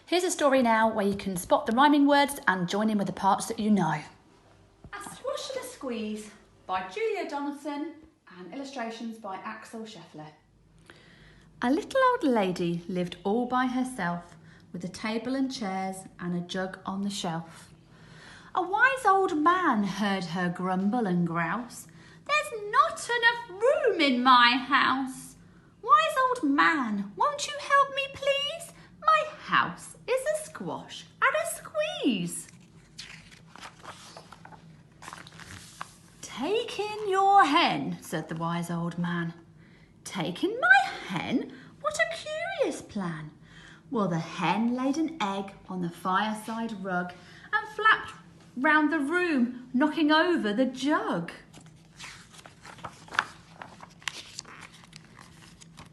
Here's a story now where you can spot the rhyming words and join in with the parts that you know. A Squash and a Squeeze by Julia Donaldson and illustrations by Axel Scheffler. A little old lady lived all by herself with a table and chairs and a jug on the shelf. A wise old man heard her grumble and grouse. "There's not enough room in my house. Wise old man, won't you help me please? My house is a squash and a squeeze." "Take in your hen," said the wise old man. "Take in my hen? What a curious plan." Well, the hen laid an egg on the fireside rug and flapped round the room, knocking over the jug.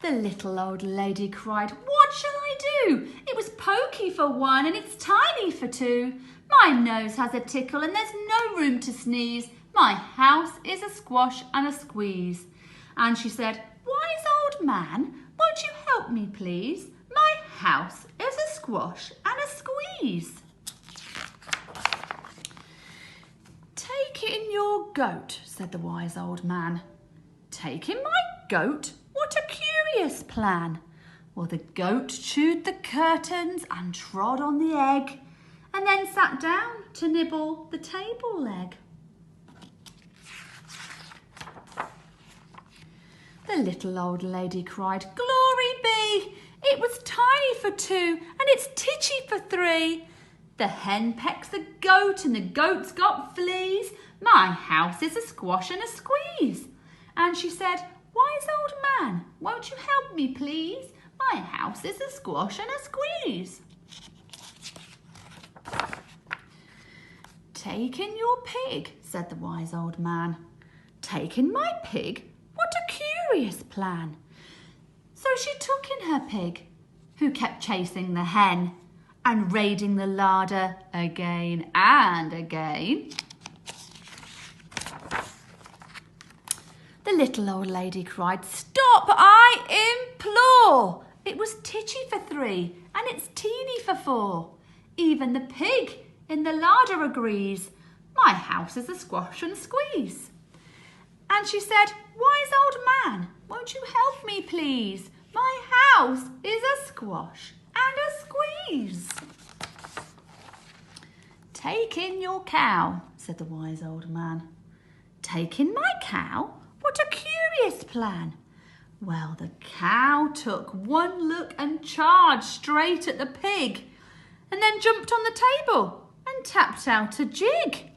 The little old lady cried, "What shall I do? It was pokey for one and it's tiny for two. My nose has a tickle and there's no room to sneeze. My house is a squash and a squeeze." And she said, "Wise old man, won't you help me please? My house is a squash and a squeeze." "Take in your goat," said the wise old man. "Take in my goat? What a curious plan." Well, the goat chewed the curtains and trod on the egg and then sat down to nibble the table leg. The little old lady cried, "Glory be! It was tiny for two and it's titchy for three. The hen pecks the goat and the goat's got fleas. My house is a squash and a squeeze." And she said, "Wise old man, won't you help me please? My house is a squash and a squeeze." "Take in your pig," said the wise old man. "Take in my pig? What a curious plan." So she took in her pig, who kept chasing the hen and raiding the larder again and again. The little old lady cried, "Stop, I implore! It was titchy for three and it's teeny for four. Even the pig in the larder agrees. My house is a squash and a squeeze." And she said, "Wise old man, won't you help me please? My house is a squash and a squeeze." "Take in your cow," said the wise old man. "Take in my cow? What a curious plan." Well, the cow took one look and charged straight at the pig and then jumped on the table and tapped out a jig.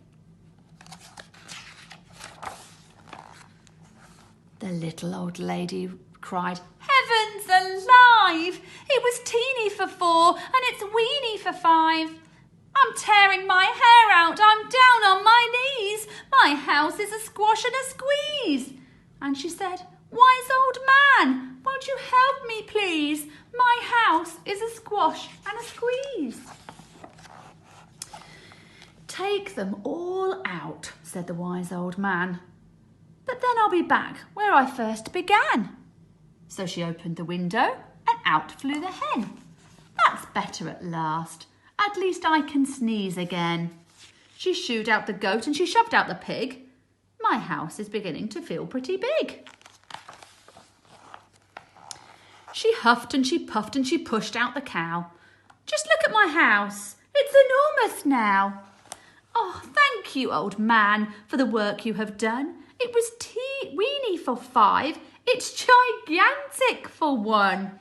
The little old lady cried, "Heavens alive! It was teeny for four and it's weeny for five. I'm tearing my hair out, I'm down on my knees. My house is a squash and a squeeze." And she said, "Wise old man, won't you help me please? My house is a squash and a squeeze." "Take them all out," said the wise old man. "But then I'll be back where I first began." So she opened the window and out flew the hen. "That's better at last. At least I can sneeze again." She shooed out the goat and she shoved out the pig. My house is beginning to feel pretty big. She huffed and she puffed and she pushed out the cow. "Just look at my house. It's enormous now." "Oh, thank you, old man, for the work you have done. It was weeny for five. It's gigantic for one.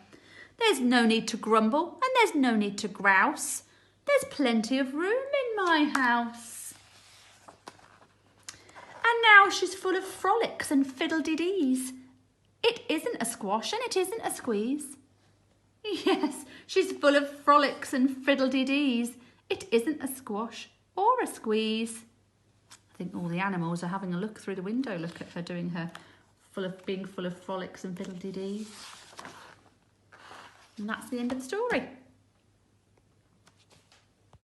There's no need to grumble and there's no need to grouse. There's plenty of room in my house." And now she's full of frolics and fiddle-de-dees. It isn't a squash and it isn't a squeeze. Yes, she's full of frolics and fiddle-de-dees. It isn't a squash or a squeeze. I think all the animals are having a look through the window. Look at her doing her being full of frolics and fiddle-de-dees. And that's the end of the story.